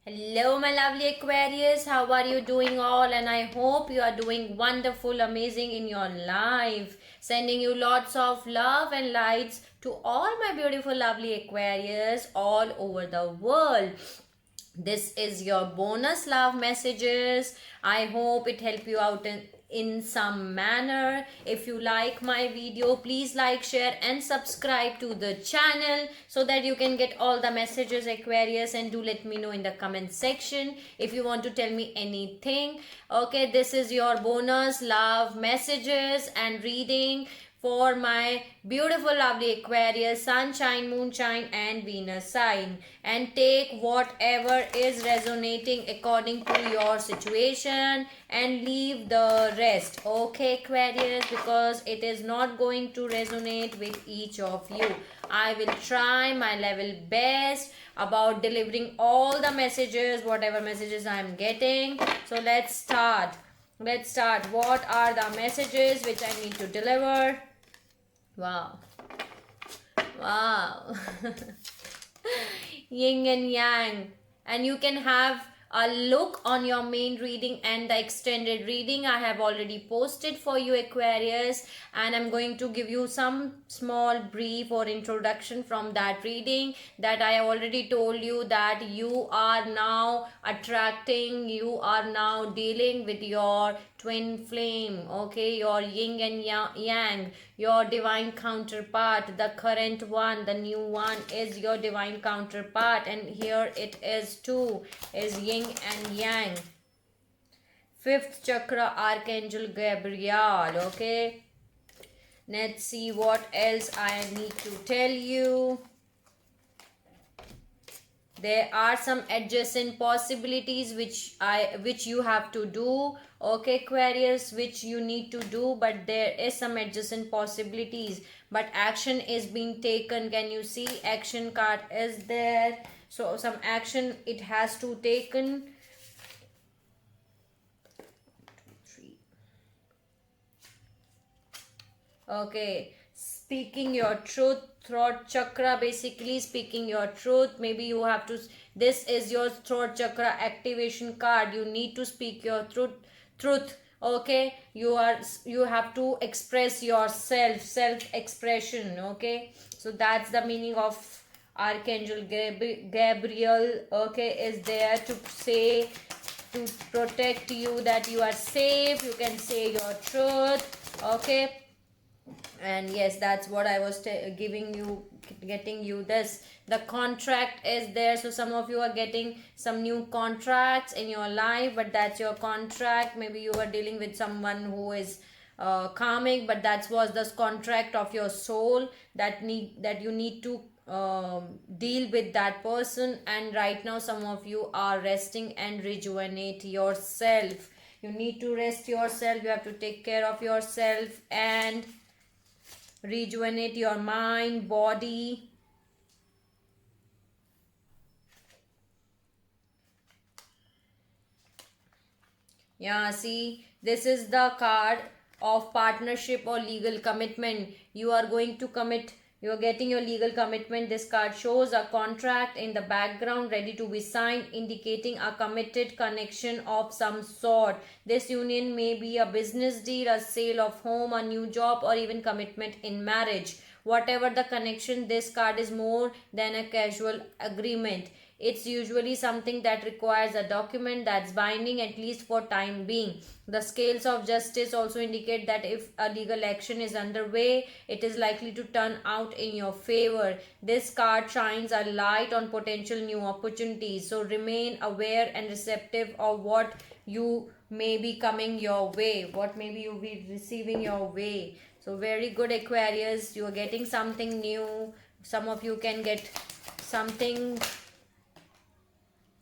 Hello, my lovely Aquarius. How are you doing all? And I hope you are doing wonderful, amazing in your life. Sending you lots of love and lights to all my beautiful, lovely Aquarius all over the world. This is your bonus love messages. I hope it help you out in some manner. If you like my video, please like, share and subscribe to the channel so that you can get all the messages, Aquarius, and do let me know in the comment section if you want to tell me anything. Okay, this is your bonus love messages and reading for my beautiful lovely Aquarius, sunshine, moonshine and Venus sign, and take whatever is resonating according to your situation and leave the rest. Okay, Aquarius, because it is not going to resonate with each of you. I will try my level best about delivering all the messages, whatever messages I am getting. So let's start. What are the messages which I need to deliver? Wow. Wow. Yin and yang. And you can have a look on your main reading and the extended reading I have already posted for you, Aquarius, and I'm going to give you some small brief or introduction from that reading. That I already told you that you are now attracting, you are now dealing with your twin flame, okay, your yin and yang, your divine counterpart. The current one, the new one, is your divine counterpart, and here it is too, is yin and yang. Fifth chakra, Archangel Gabriel. Okay, let's see what else I need to tell you. There are some adjacent possibilities which you have to do, okay, Aquarius, which you need to do, but there is some adjacent possibilities, but action is being taken. Can you see action card is there? So some action it has to taken. Okay, speaking your truth, throat chakra, basically speaking your truth. Maybe you have to, this is your throat chakra activation card. You need to speak your truth. Okay, you have to express yourself, self expression. Okay, so that's the meaning of Archangel Gabriel. Okay, is there to say, to protect you, that you are safe, you can say your truth. Okay, and yes, that's what I was giving you, getting you this. The contract is there, so some of you are getting some new contracts in your life, but that's your contract. Maybe you are dealing with someone who is karmic, but that was the contract of your soul that you need to deal with that person. And right now some of you are resting and rejuvenate yourself. You need to rest yourself, you have to take care of yourself and rejuvenate your mind, body. Yeah, see, this is the card of partnership or legal commitment. You are going to commit, you are getting your legal commitment. This card shows a contract in the background ready to be signed, indicating a committed connection of some sort. This union may be a business deal, a sale of home, a new job, or even commitment in marriage. Whatever the connection, this card is more than a casual agreement. It's usually something that requires a document that's binding, at least for time being. The scales of justice also indicate that if a legal action is underway, it is likely to turn out in your favor. This card shines a light on potential new opportunities, so remain aware and receptive of what you may be coming your way, what maybe you'll be receiving your way. So very good, Aquarius, you are getting something new. Some of you can get something,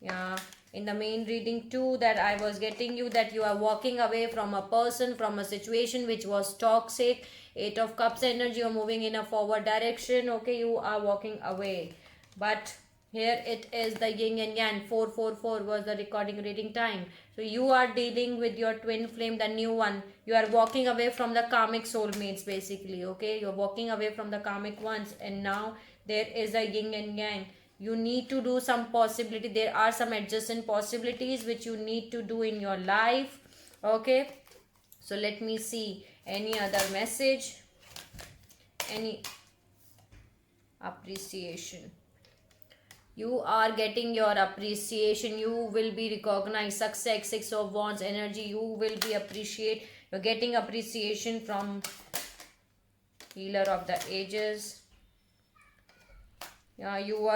yeah, in the main reading too, that I was getting you, that you are walking away from a person, from a situation which was toxic. Eight of Cups energy, you're moving in a forward direction. Okay, you are walking away, but here it is the yin and yang. 444 was the recording reading time. So you are dealing with your twin flame, the new one. You are walking away from the karmic soulmates, basically. Okay, you're walking away from the karmic ones, and now there is a yin and yang. You need to do some possibility. There are some adjacent possibilities which you need to do in your life. Okay, so let me see any other message, any appreciation. You are getting your appreciation. You will be recognized. Success, 6 of Wands energy. You will be appreciated. You're getting appreciation from Healer of the Ages. Yeah, you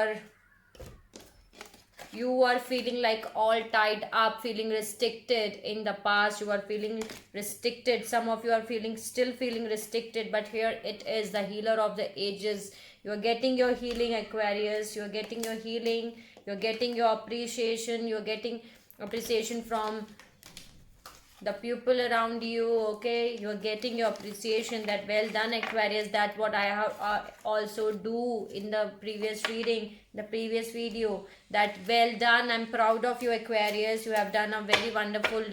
are feeling like all tied up, feeling restricted in the past. You are feeling restricted. Some of you are still feeling restricted, but here it is the Healer of the Ages. You are getting your healing, Aquarius. You are getting your healing. You are getting your appreciation. You are getting appreciation from the people around you. Okay, you're getting your appreciation. That well done, Aquarius. That's what I have also do in the previous reading, the previous video. That well done, I'm proud of you, Aquarius. You have done a very wonderful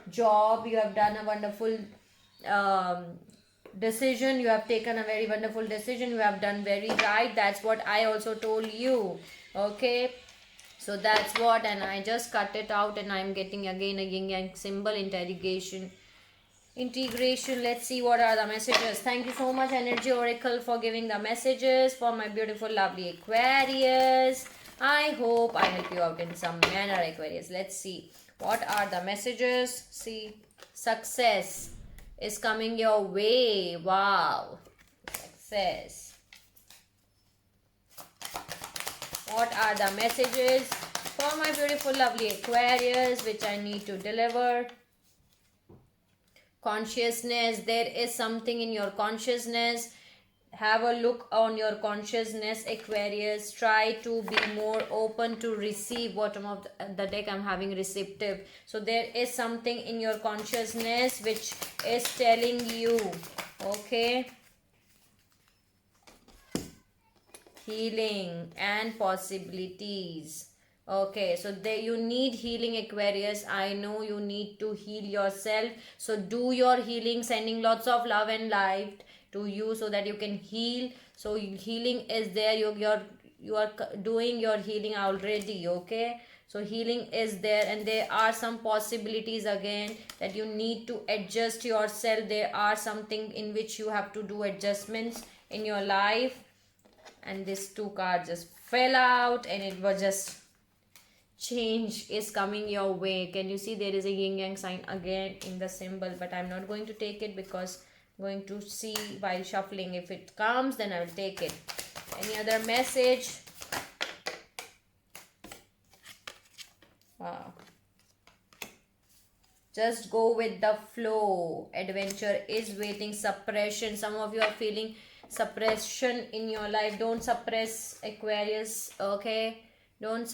job. You have done a wonderful decision. You have taken a very wonderful decision. You have done very right. That's what I also told you. Okay, so that's what, and I just cut it out, and I'm getting again a yin yang symbol, integration. Let's see what are the messages. Thank you so much, Energy Oracle, for giving the messages for my beautiful lovely Aquarius. I hope I help you out in some manner, Aquarius. Let's see what are the messages. See, success is coming your way. Wow, success. What are the messages for my beautiful lovely Aquarius which I need to deliver? Consciousness. There is something in your consciousness. Have a look on your consciousness, Aquarius. Try to be more open to receive. Bottom of the deck, I'm having receptive. So there is something in your consciousness which is telling you, okay, healing and possibilities. Okay, so there you need healing, Aquarius. I know you need to heal yourself. So do your healing, sending lots of love and light to you so that you can heal. So healing is there. You are doing your healing already. Okay, so healing is there, and there are some possibilities again that you need to adjust yourself. There are something in which you have to do adjustments in your life. And these two cards just fell out, and it was just change is coming your way. Can you see there is a yin yang sign again in the symbol? But I'm not going to take it because I'm going to see while shuffling. If it comes, then I will take it. Any other message? Wow. Just go with the flow. Adventure is waiting. Suppression. Some of you are feeling suppression in your life. Don't suppress, Aquarius. Okay, don't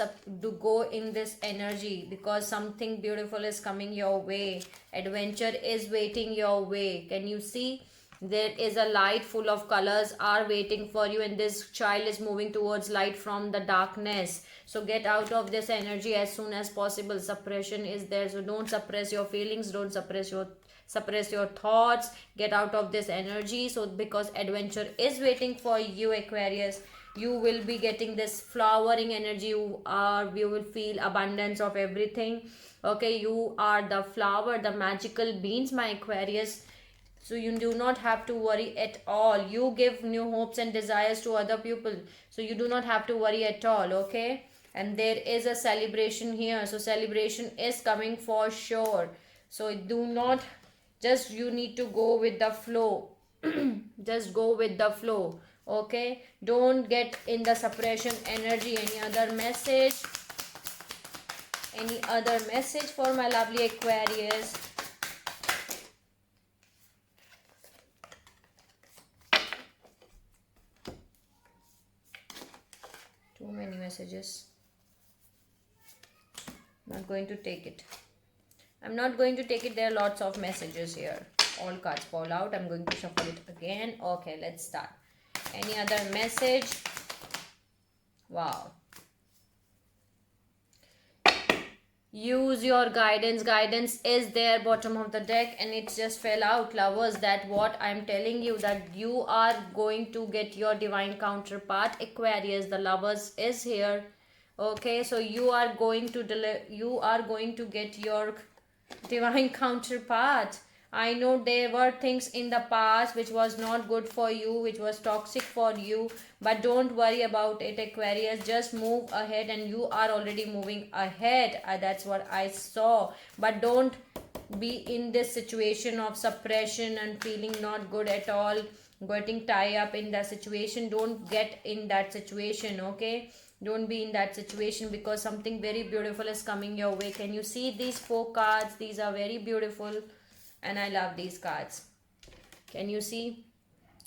go in this energy, because something beautiful is coming your way. Adventure is waiting your way. Can you see? There is a light full of colors are waiting for you, and this child is moving towards light from the darkness. So get out of this energy as soon as possible. Suppression is there, so don't suppress your feelings. Don't suppress your thoughts. Get out of this energy. So because adventure is waiting for you, Aquarius, you will be getting this flowering energy. You will feel abundance of everything. Okay, you are the flower, the magical beings, my Aquarius. So you do not have to worry at all. You give new hopes and desires to other people, so you do not have to worry at all. Okay, and there is a celebration here. So celebration is coming for sure. So do not, just you need to go with the flow. Just go with the flow. Okay, don't get in the suppression energy. Any other message? Any other message for my lovely Aquarius? Too many messages. I'm not going to take it. I'm not going to take it. There are lots of messages here. All cards fall out. I'm going to shuffle it again. Okay, let's start. Any other message? Wow. Use your guidance. Guidance is there bottom of the deck and it just fell out, lovers. That what I'm telling you, that you are going to get your divine counterpart, Aquarius. The lovers is here. Okay, so you are going to get your divine counterpart. I know there were things in the past which was not good for you, which was toxic for you, but don't worry about it, Aquarius. Just move ahead, and you are already moving ahead. That's what I saw. But don't be in this situation of suppression and feeling not good at all, getting tied up in that situation. Don't get in that situation, okay? Don't be in that situation, because something very beautiful is coming your way. Can you see these 4 cards? These are very beautiful and I love these cards. Can you see?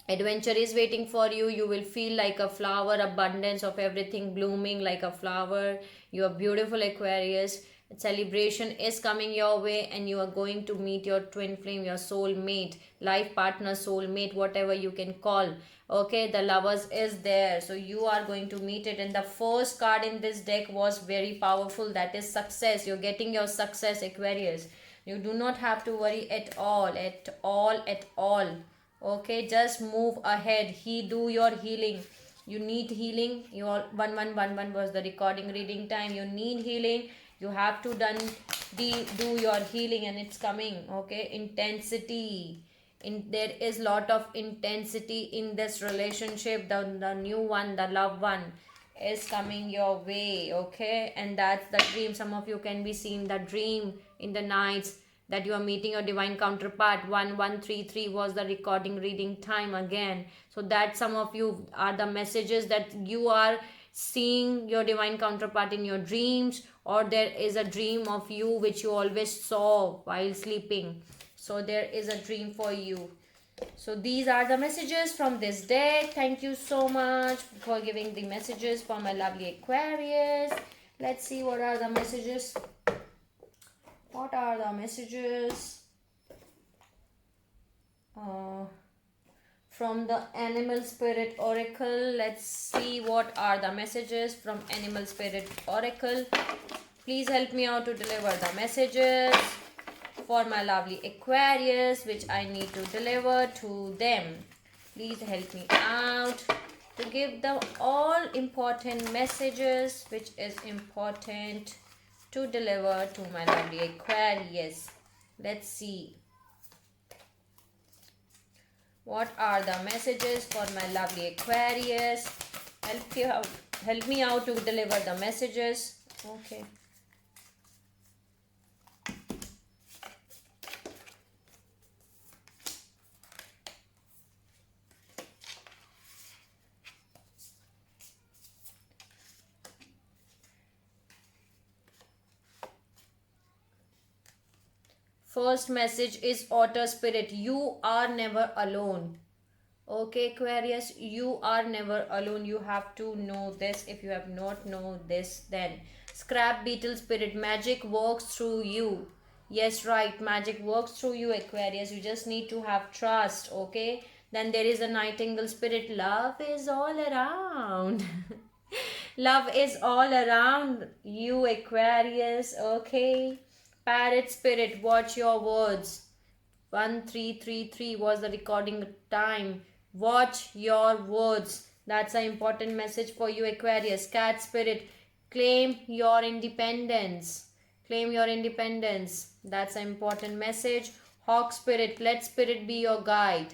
Adventure is waiting for you. You will feel like a flower, abundance of everything blooming like a flower. You are beautiful, Aquarius. Celebration is coming your way, and you are going to meet your twin flame, your soul mate, life partner, soul mate, whatever you can call. Okay, the lovers is there, so you are going to meet it. And the first card in this deck was very powerful, that is success. You're getting your success, Aquarius. You do not have to worry at all, at all, at all. Okay, just move ahead. Do your healing. You need healing. Your 1111 was the recording reading time. You need healing. You have to do your healing, and it's coming. Okay, intensity. There is lot of intensity in this relationship. The new one, the loved one, is coming your way. Okay, and that's the dream. Some of you can be seeing the dream in the nights that you are meeting your divine counterpart. 1133 was the recording reading time again. So that some of you are the messages that you are seeing your divine counterpart in your dreams, or there is a dream of you which you always saw while sleeping. So there is a dream for you. So these are the messages from this deck. Thank you so much for giving the messages for my lovely Aquarius. Let's see what are the messages. What are the messages from the Animal Spirit Oracle? Let's see what are the messages from Animal Spirit Oracle. Please help me out to deliver the messages for my lovely Aquarius, which I need to deliver to them. Please help me out to give them all important messages which is important to deliver to my lovely Aquarius. Let's see. What are the messages for my lovely Aquarius? Help me out to deliver the messages. Okay. First message is Otter Spirit. You are never alone. Okay, Aquarius, you are never alone. You have to know this. If you have not known this, then Scrap Beetle Spirit. Magic works through you. Yes, right. Magic works through you, Aquarius. You just need to have trust. Okay. Then there is a Nightingale Spirit. Love is all around. Love is all around you, Aquarius. Okay. Parrot Spirit, watch your words. 1333 was the recording time. Watch your words. That's an important message for you, Aquarius. Cat Spirit, claim your independence. Claim your independence. That's an important message. Hawk Spirit, let Spirit be your guide.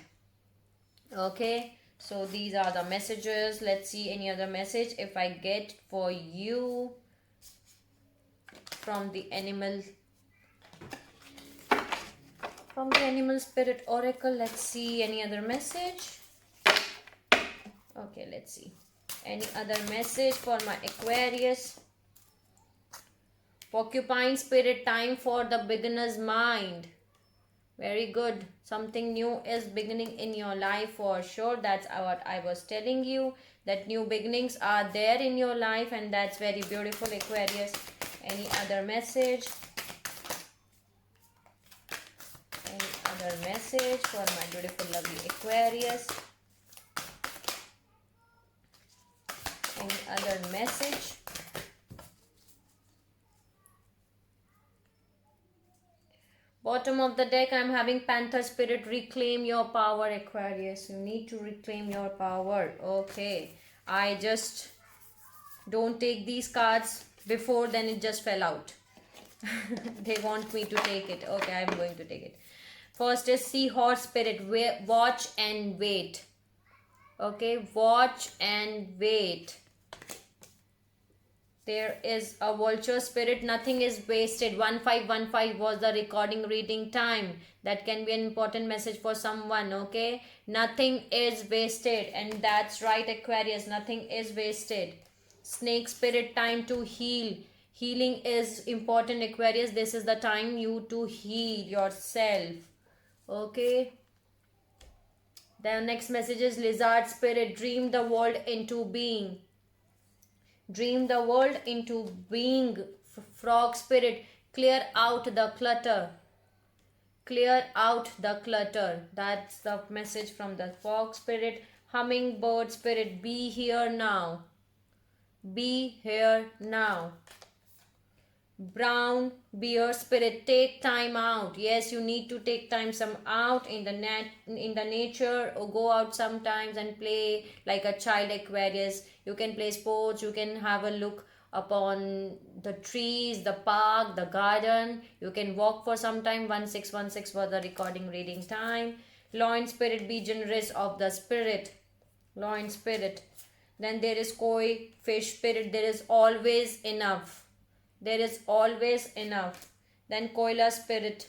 Okay, so these are the messages. Let's see any other message if I get for you from the Animal Spirit Oracle. Let's see any other message. Okay, let's see any other message for my Aquarius. Porcupine Spirit, time for the beginner's mind. Very good. Something new is beginning in your life for sure. That's what I was telling you, that new beginnings are there in your life, and that's very beautiful, Aquarius. Any other message? Other message for my beautiful lovely Aquarius. Any other message? Bottom of the deck, I'm having Panther Spirit. Reclaim your power, Aquarius. You need to reclaim your power. Okay. I just don't take these cards before, then it just fell out. They want me to take it. Okay, I'm going to take it. First is Seahorse Spirit. Watch and wait. Okay, watch and wait. There is a Vulture Spirit. Nothing is wasted. 1515 was the recording reading time. That can be an important message for someone. Okay, nothing is wasted, and that's right, Aquarius. Nothing is wasted. Snake Spirit, time to heal. Healing is important, Aquarius. This is the time you to heal yourself. Okay. The next message is Lizard Spirit. Dream the world into being. Dream the world into being. Frog Spirit. Clear out the clutter. Clear out the clutter. That's the message from the Frog Spirit. Hummingbird Spirit. Be here now. Be here now. Brown Bear Spirit, take time out. Yes, you need to take time some out in the nature, or go out sometimes and play like a child, Aquarius. You can play sports, you can have a look upon the trees, the park, the garden. You can walk for some time. 1616 for the recording reading time. Lion Spirit, be generous of the spirit. Lion Spirit. Then there is Koi Fish Spirit. There is always enough. There is always enough. Then Koila Spirit.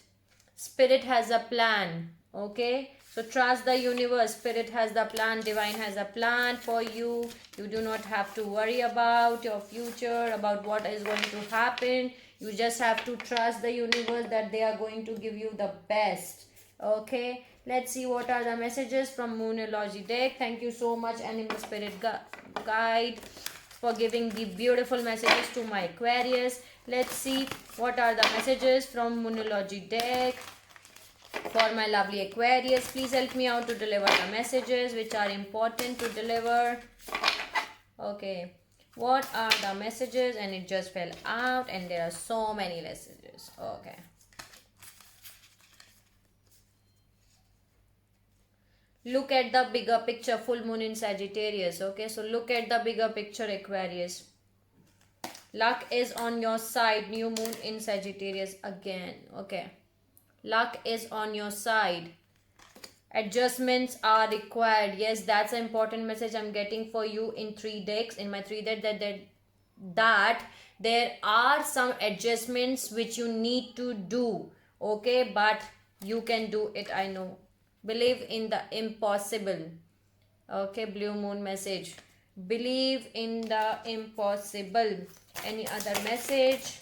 Spirit has a plan. Okay. So trust the universe. Spirit has the plan. Divine has a plan for you. You do not have to worry about your future, about what is going to happen. You just have to trust the universe that they are going to give you the best. Okay. Let's see what are the messages from Moonology deck. Thank you so much, Animal Spirit Guide, for giving the beautiful messages to my Aquarius. Let's see what are the messages from Moonology deck for my lovely Aquarius. Please help me out to deliver the messages which are important to deliver. Okay, what are the messages? And it just fell out, and there are so many messages. Okay. Look at the bigger picture. Full moon in Sagittarius. Okay, so look at the bigger picture, Aquarius. Luck is on your side. New moon in Sagittarius again. Okay, luck is on your side. Adjustments are required. Yes, that's an important message I'm getting for you in 3 decks. In my 3 decks, that there are some adjustments which you need to do. Okay, but you can do it. I know. Believe in the impossible. Okay, blue moon message. Believe in the impossible. Any other message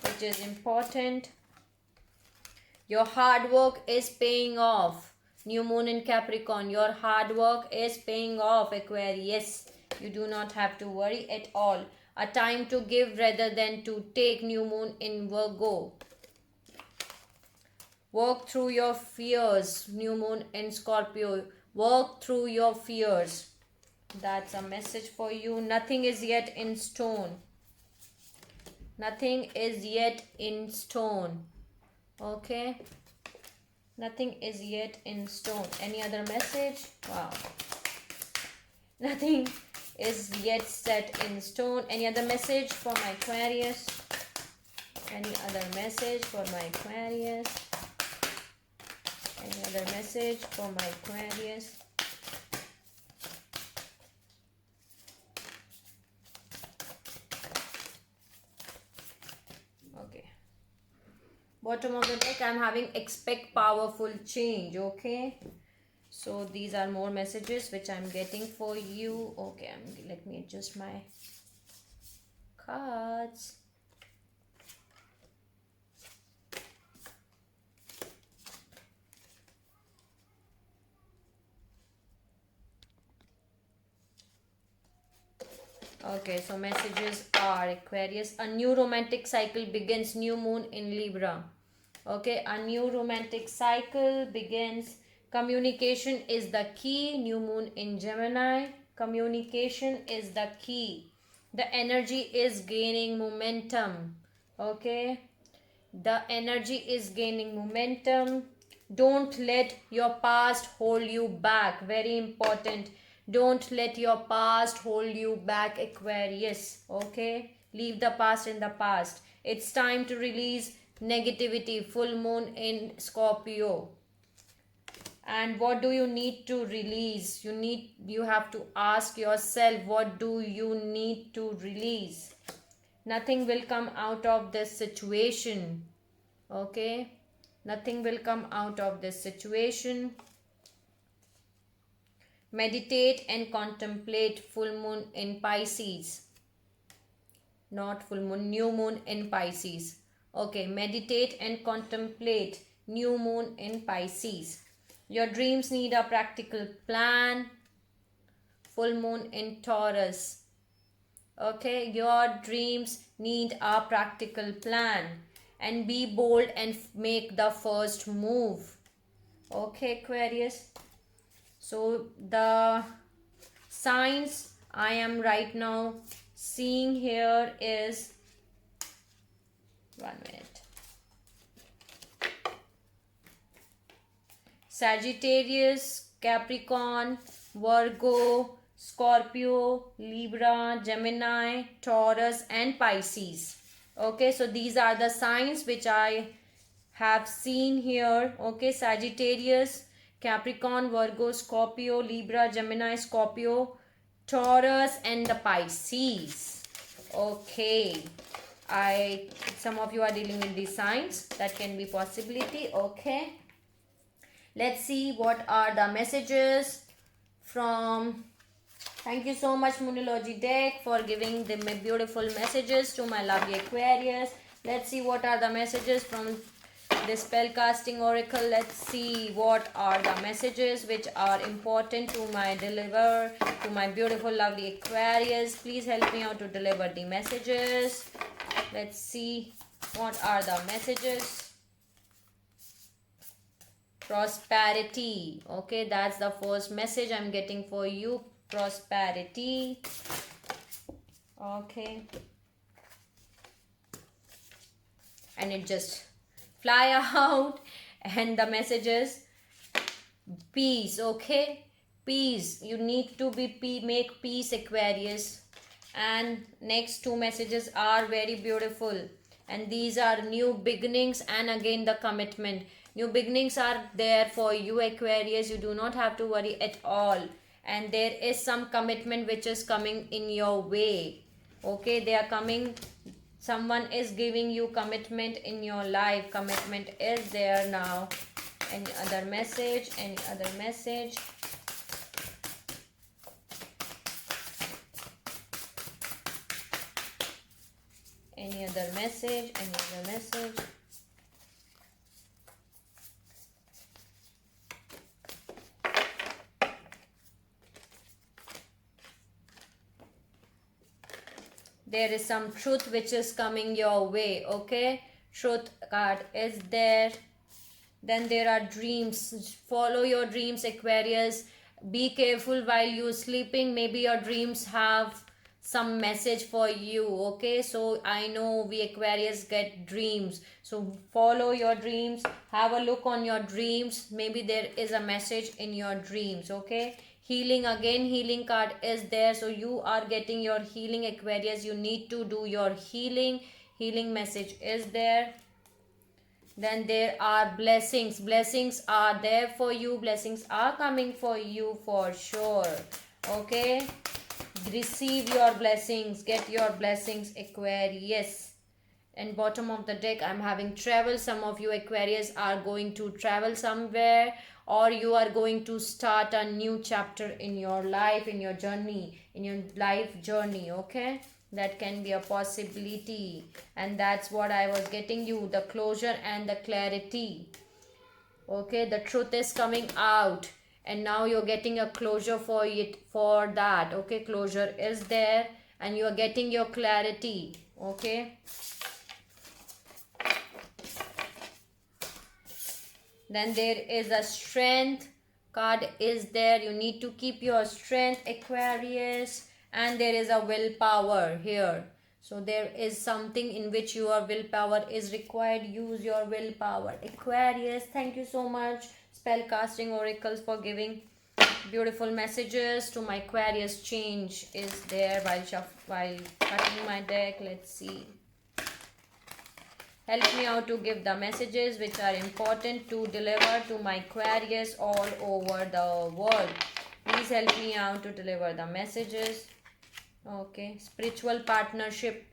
which is important? Your hard work is paying off. New moon in Capricorn. Your hard work is paying off, Aquarius. You do not have to worry at all. A time to give rather than to take. New moon in Virgo. Work through your fears. New moon in Scorpio. Work through your fears. That's a message for you. Nothing is yet in stone. Nothing is yet in stone. Okay. Nothing is yet in stone. Any other message? Wow. Nothing is yet set in stone. Any other message for my Aquarius? Any other message for my Aquarius? Any other message for my Aquarius? Okay. Bottom of the deck, I'm having expect powerful change. Okay. So these are more messages which I'm getting for you. Okay. Let me adjust my cards. Okay, so messages are Aquarius. A new romantic cycle begins. New moon in Libra. Okay, a new romantic cycle begins. Communication is the key. New moon in Gemini. Communication is the key. The energy is gaining momentum. Okay. The energy is gaining momentum. Don't let your past hold you back. Very important. Don't let your past hold you back, Aquarius. Okay? Leave the past in the past. It's time to release negativity. Full moon in Scorpio. And what do you need to release? You have to ask yourself, what do you need to release? Nothing will come out of this situation. Okay? Nothing will come out of this situation. Meditate and contemplate full moon in Pisces. Not full moon, new moon in Pisces. Okay, meditate and contemplate new moon in Pisces. Your dreams need a practical plan. Full moon in Taurus. Okay, your dreams need a practical plan. And be bold and make the first move. Okay, Aquarius. So the signs I am right now seeing here is, 1 minute, Sagittarius, Capricorn, Virgo, Scorpio, Libra, Gemini, Taurus and Pisces. Okay, so these are the signs which I have seen here. Okay, Sagittarius, Capricorn, Virgo, Scorpio, Libra, Gemini, Scorpio, Taurus and the Pisces. Okay, some of you are dealing with these signs. That can be possibility. Okay, let's see what are the messages from. Thank you so much, Moonology deck, for giving the beautiful messages to my lovely Aquarius. Let's see what are the messages from the spellcasting oracle. Let's see what are the messages which are important to my to my beautiful lovely Aquarius. Please help me out to deliver the messages. Let's see what are the messages. Prosperity. Okay, that's the first message I'm getting for you. Prosperity. Okay, and it just fly out. And the messages, peace. Okay, peace. You need to be make peace, Aquarius. And next two messages are very beautiful, and these are new beginnings and again the commitment. New beginnings are there for you, Aquarius. You do not have to worry at all. And there is some commitment which is coming in your way. Okay, they are coming. Someone is giving you commitment in your life. Commitment is there now. Any other message? Any other message? Any other message? Any other message? There is some truth which is coming your way. Okay, truth card is there. Then there are dreams. Follow your dreams, Aquarius. Be careful while you're sleeping. Maybe your dreams have some message for you. Okay, so I know we Aquarius get dreams, so follow your dreams. Have a look on your dreams. Maybe there is a message in your dreams. Okay, healing, again healing card is there, so you are getting your healing, Aquarius. You need to do your healing. Healing message is there. Then there are blessings. Blessings are there for you. Blessings are coming for you for sure. Okay, receive your blessings. Get your blessings, Aquarius. And bottom of the deck, I'm having travel. Some of you Aquarius are going to travel somewhere, or you are going to start a new chapter in your life, in your journey, in your life journey. Okay, that can be a possibility, and that's what I was getting you, the closure and the clarity. Okay, the truth is coming out, and now you're getting a closure for it, for that. Okay, closure is there and you're getting your clarity. Okay, then there is a strength card is there. You need to keep your strength, Aquarius. And there is a willpower here. So there is something in which your willpower is required. Use your willpower. Aquarius, thank you so much, spellcasting oracles, for giving beautiful messages to my Aquarius. Change is there while cutting my deck. Let's see. Help me out to give the messages which are important to deliver to my Aquarius all over the world. Please help me out to deliver the messages. Okay, spiritual partnership.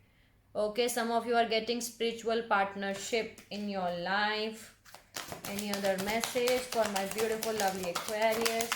Okay, some of you are getting spiritual partnership in your life. Any other message for my beautiful, lovely Aquarius?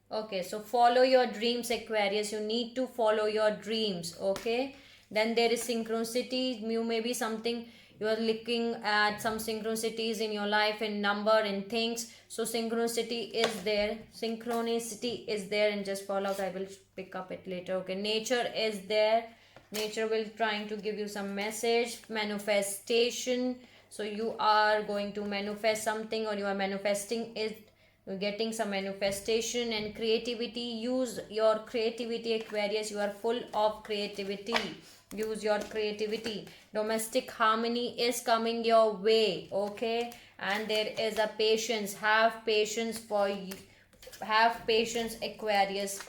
Okay, so follow your dreams, Aquarius. You need to follow your dreams. Okay, then there is synchronicity. You may be something, you are looking at some synchronicities in your life, in number, in things. So synchronicity is there. Synchronicity is there, and just follow out. I will pick up it later. Okay, nature is there. Nature will trying to give you some message. Manifestation. So you are going to manifest something, or you are manifesting it. You're getting some manifestation. And creativity. Use your creativity, Aquarius. You are full of creativity. Use your creativity. Domestic harmony is coming your way. Okay, and there is a patience. Have patience for you. Have patience, Aquarius.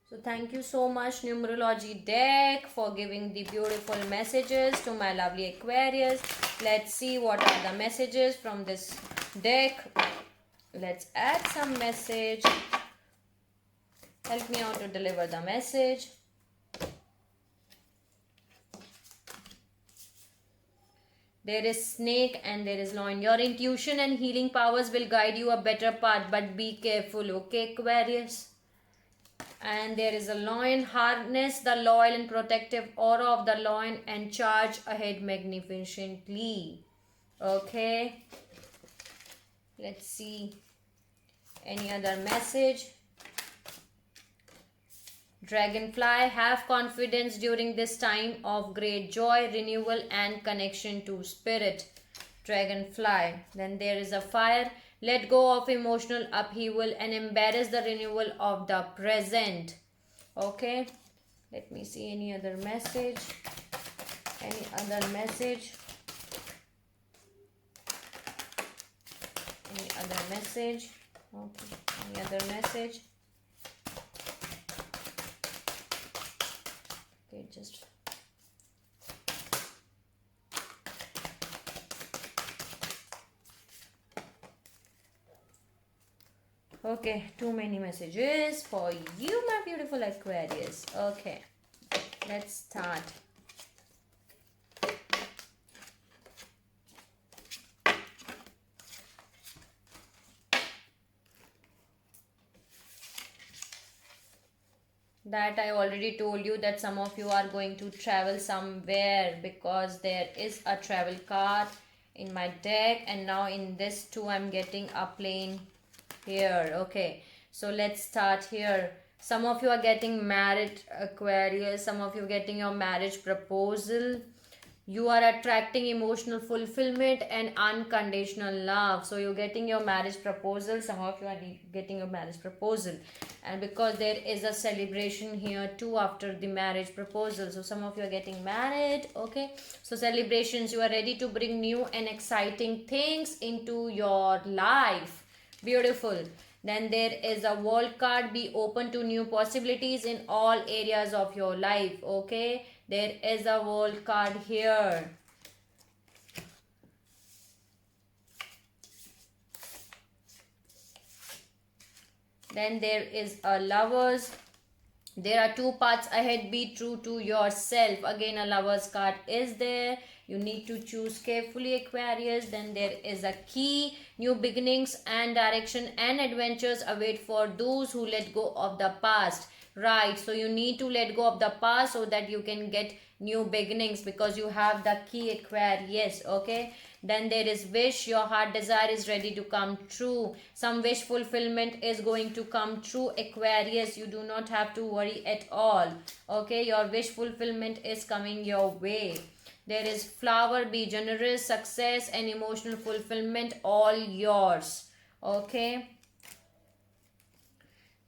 So thank you so much, numerology deck, for giving the beautiful messages to my lovely Aquarius. Let's see what are the messages from this deck. Let's add some message. Help me out to deliver the message. There is snake and there is lion. Your intuition and healing powers will guide you a better path, but be careful, okay, Aquarius? And there is a lion. Harness the loyal and protective aura of the lion and charge ahead magnificently. Okay, let's see any other message. Dragonfly, have confidence during this time of great joy, renewal and connection to spirit. Dragonfly. Then there is a fire. Let go of emotional upheaval and embrace the renewal of the present. Okay, let me see any other message. Any other message? Any other message? Okay, any other message? Okay, just okay, too many messages for you, my beautiful Aquarius. Okay, let's start. That I already told you that some of you are going to travel somewhere, because there is a travel card in my deck, and now in this too I'm getting a plane here. Okay, so let's start here. Some of you are getting married, Aquarius. Some of you getting your marriage proposal. You are attracting emotional fulfillment and unconditional love. So you're getting your marriage proposal. Some of you are getting your marriage proposal, and because there is a celebration here too after the marriage proposal, so some of you are getting married. Okay, so celebrations. You are ready to bring new and exciting things into your life. Beautiful. Then there is a world card. Be open to new possibilities in all areas of your life. Okay, there is a world card here. Then there is a lovers. There are two paths ahead. Be true to yourself. Again, a lover's card is there. You need to choose carefully, Aquarius. Then there is a key. New beginnings and direction and adventures await for those who let go of the past. Right, so you need to let go of the past so that you can get new beginnings, because you have the key Aquarius. Okay, then there is wish. Your heart desire is ready to come true. Some wish fulfillment is going to come true, Aquarius. You do not have to worry at all. Okay, your wish fulfillment is coming your way. There is flower. Be generous. Success and emotional fulfillment all yours. Okay,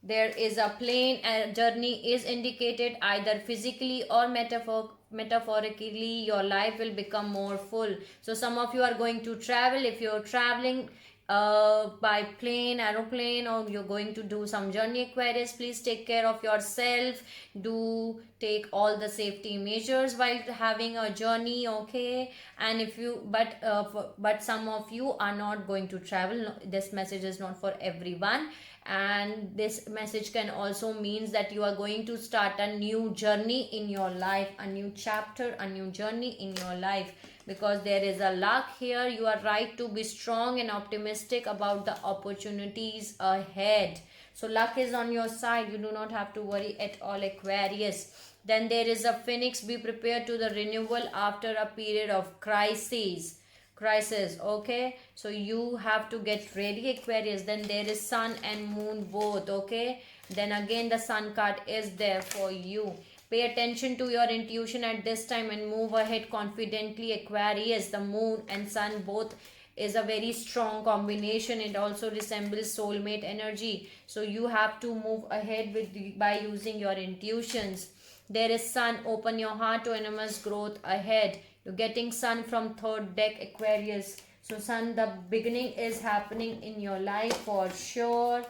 there is a plane. A journey is indicated either physically or metaphorically. Your life will become more full. So some of you are going to travel. If you're traveling by plane, aeroplane, or you're going to do some journey, Aquarius, please take care of yourself. Do take all the safety measures while having a journey. Okay, and if you but some of you are not going to travel. No, this message is not for everyone, and this message can also means that you are going to start a new journey in your life, a new chapter, a new journey in your life, because there is a luck here. You are right to be strong and optimistic about the opportunities ahead. So luck is on your side. You do not have to worry at all, Aquarius. Then there is a phoenix. Be prepared to the renewal after a period of crisis. Okay, so you have to get ready, Aquarius. Then there is sun and moon both. Okay, then again the sun card is there for you. Pay attention to your intuition at this time and move ahead confidently, Aquarius. The moon and sun both is a very strong combination. It also resembles soulmate energy, so you have to move ahead by using your intuitions. There is sun. Open your heart to enormous growth ahead. You're getting sun from third deck, Aquarius. So sun, the beginning is happening in your life for sure.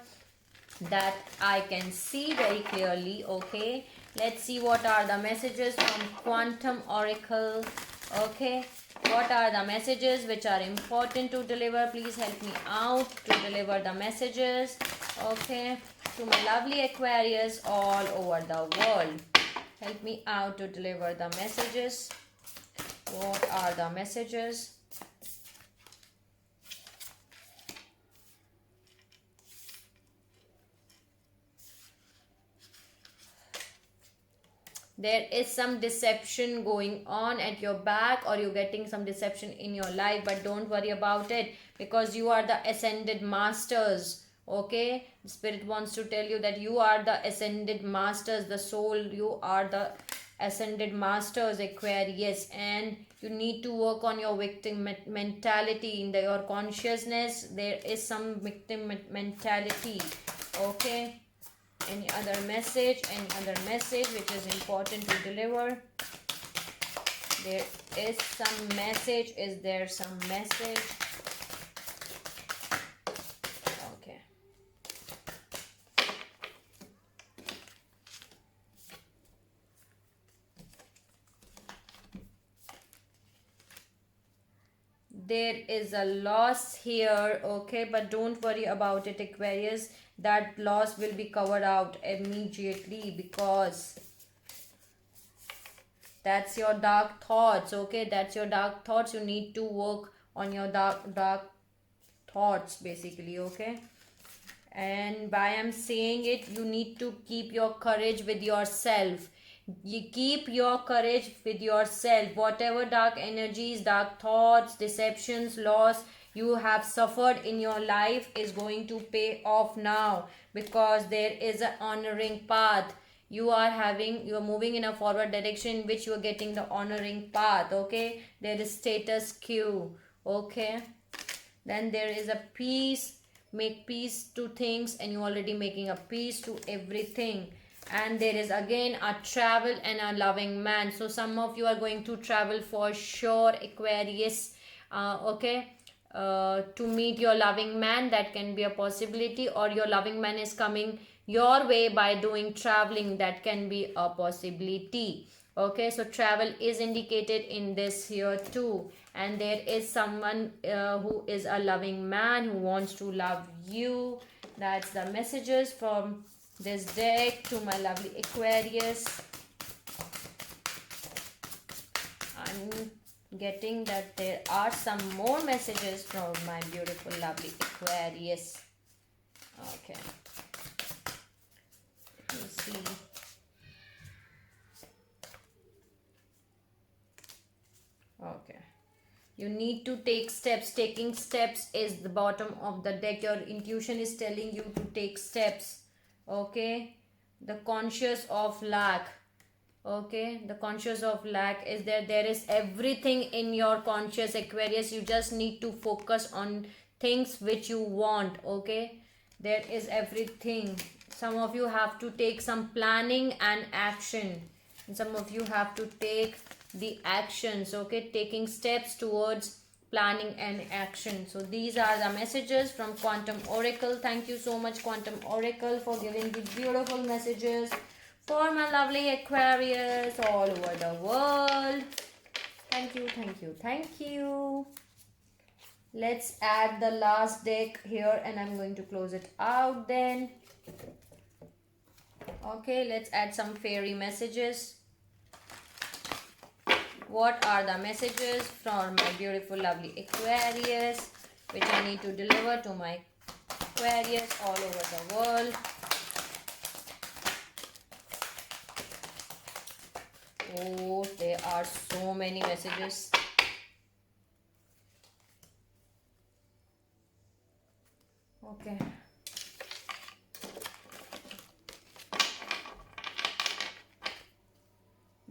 That I can see very clearly. Okay, let's see what are the messages from Quantum Oracle. Okay, what are the messages which are important to deliver? Please help me out to deliver the messages. Okay, to my lovely Aquarius all over the world, help me out to deliver the messages. What are the messages? There is some deception going on at your back, or you're getting some deception in your life, but don't worry about it, because you are the ascended masters. Okay, the spirit wants to tell you that you are the ascended masters, the soul. You are the ascended masters, Aquarius, and you need to work on your victim mentality in your consciousness. There is some victim mentality. Okay, any other message which is important to deliver? There is some message. Is there some message? Okay, there is a loss here. Okay, but don't worry about it, Aquarius. That loss will be covered out immediately, because that's your dark thoughts. Okay, that's your dark thoughts. You need to work on your dark thoughts, basically. Okay, and by I'm saying it, you need to keep your courage with yourself. You keep your courage with yourself. Whatever dark energies, dark thoughts, deceptions, loss you have suffered in your life is going to pay off now, because there is an honoring path. You are moving in a forward direction in which you are getting the honoring path. Okay, there is status quo. Okay, then there is a peace. Make peace to things, and you're already making a peace to everything. And there is again a travel and a loving man. So some of you are going to travel for sure, Aquarius. Okay, to meet your loving man. That can be a possibility, or your loving man is coming your way by doing traveling. That can be a possibility. Okay, so travel is indicated in this here too. And there is someone who is a loving man who wants to love you. That's the messages from this deck to my lovely Aquarius. I'm getting that there are some more messages from my beautiful lovely Aquarius. Okay, let's see. Okay. You need to take steps. Taking steps is the bottom of the deck. Your intuition is telling you to take steps. Okay. The conscious of lack. Okay. The conscious of lack is there is everything in your conscious, Aquarius. You just need to focus on things which you want. Okay. There is everything. Some of you have to take some planning and action. And some of you have to take the actions. Okay. Taking steps towards planning and action. So these are the messages from Quantum Oracle. Thank you so much, Quantum Oracle, for giving these beautiful messages for my lovely Aquarius all over the world. Thank you, thank you, thank you. Let's add the last deck here and I'm going to close it out then. Okay, let's add some fairy messages. What are the messages from my beautiful lovely Aquarius which I need to deliver to my Aquarius all over the world? Oh, there are so many messages. Okay.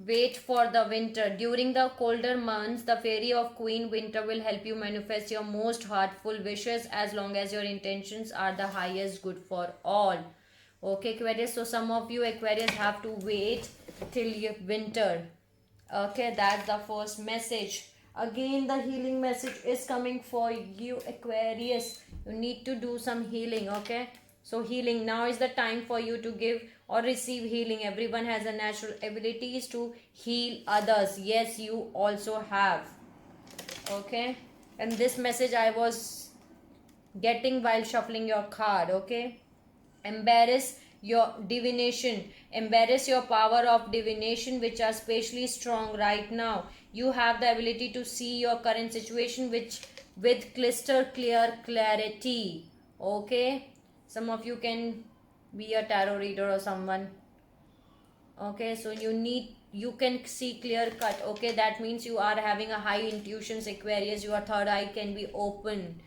Wait for the winter. During the colder months, the fairy of Queen Winter will help you manifest your most heartful wishes as long as your intentions are the highest good for all. Okay, Aquarius. So some of you Aquarius have to wait till winter. Okay, that's the first message. Again, the healing message is coming for you, Aquarius. You need to do some healing. Okay, so healing, now is the time for you to give or receive healing. Everyone has a natural abilities to heal others. Yes, you also have. Okay, and this message I was getting while shuffling your card. Okay, embrace your divination, embrace your power of divination, which are especially strong right now. You have the ability to see your current situation which with crystal clear clarity. Okay, some of you can be a tarot reader or someone. Okay, so you can see clear cut. Okay, that means you are having a high intuitions, Aquarius. Your third eye can be open.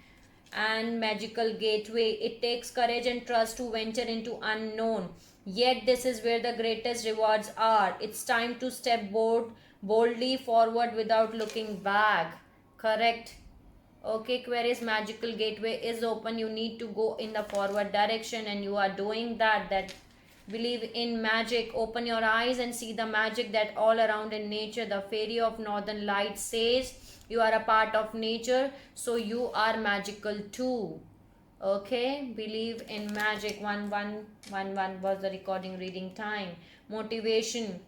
And magical gateway, it takes courage and trust to venture into unknown, yet this is where the greatest rewards are. It's time to step boldly forward without looking back. Correct. Okay, Aquarius, magical gateway is open. You need to go in the forward direction and you are doing that. Believe in magic. Open your eyes and see the magic that all around in nature. The fairy of northern light says you are a part of nature, so you are magical too. Okay, believe in magic. 1111 was the recording reading time. Motivation.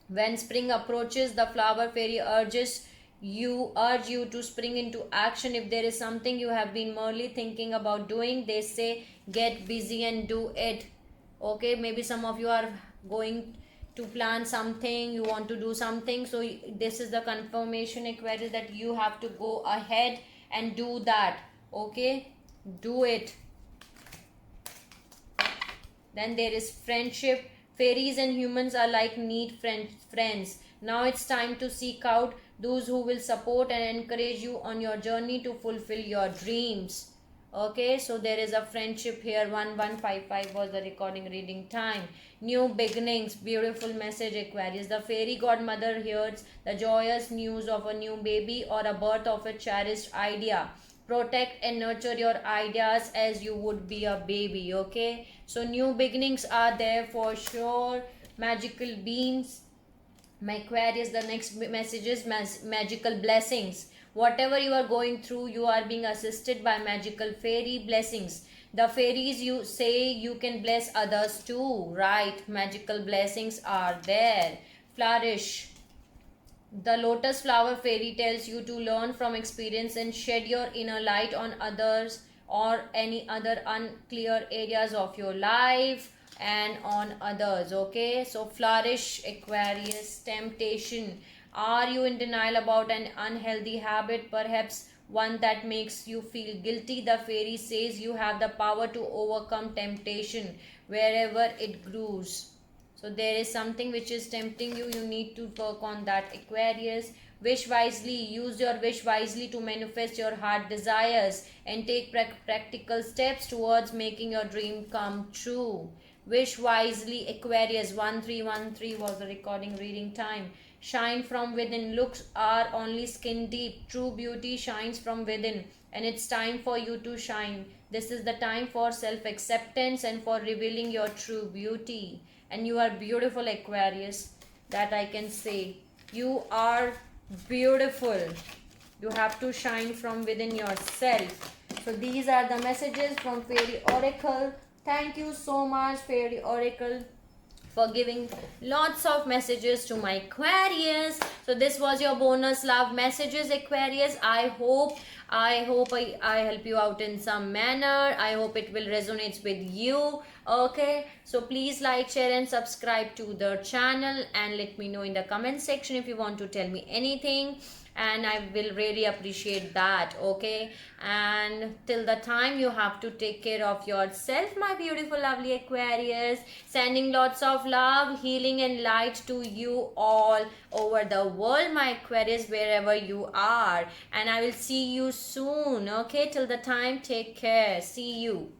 When spring approaches, the flower fairy urge you to spring into action. If there is something you have been merely thinking about doing, they say get busy and do it. Okay, maybe some of you are going to plan something, you want to do something, so this is the confirmation, Aquarius, that you have to go ahead and do that. Okay, do it. Then there is friendship. Fairies and humans are like neat friends. Now it's time to seek out those who will support and encourage you on your journey to fulfill your dreams. Okay, so there is a friendship here. 1155 was the recording reading time. New beginnings. Beautiful message, Aquarius. The fairy godmother hears the joyous news of a new baby or a birth of a cherished idea. Protect and nurture your ideas as you would be a baby. Okay, so new beginnings are there for sure. Magical beings. My Aquarius, the next message is magical blessings. Whatever you are going through, you are being assisted by magical fairy blessings. The fairies, you say you can bless others too, right? Magical blessings are there. Flourish. The lotus flower fairy tells you to learn from experience and shed your inner light on others or any other unclear areas of your life and on others. Okay, so flourish, Aquarius. Temptation. Are you in denial about an unhealthy habit, perhaps one that makes you feel guilty? The fairy says you have the power to overcome temptation wherever it grows. So there is something which is tempting you. You need to work on that, Aquarius. Wish wisely, use your wish wisely to manifest your heart desires and take practical steps towards making your dream come true. Wish wisely, Aquarius. 1313 was the recording reading time. Shine from within. Looks are only skin deep. True beauty shines from within, and it's time for you to shine. This is the time for self acceptance and for revealing your true beauty. And you are beautiful, Aquarius. That I can say. You are beautiful. You have to shine from within yourself. So these are the messages from Fairy Oracle. Thank you so much, Fairy Oracle, for giving lots of messages to my Aquarius. So this was your bonus love messages, Aquarius. I help you out in some manner. I hope it will resonate with you. Okay, so please like, share and subscribe to the channel, and let me know in the comment section if you want to tell me anything, and I will really appreciate that. Okay, and till the time, you have to take care of yourself, my beautiful lovely Aquarius. Sending lots of love, healing and light to you all over the world, my Aquarius, wherever you are, and I will see you soon. Okay, till the time, take care. See you.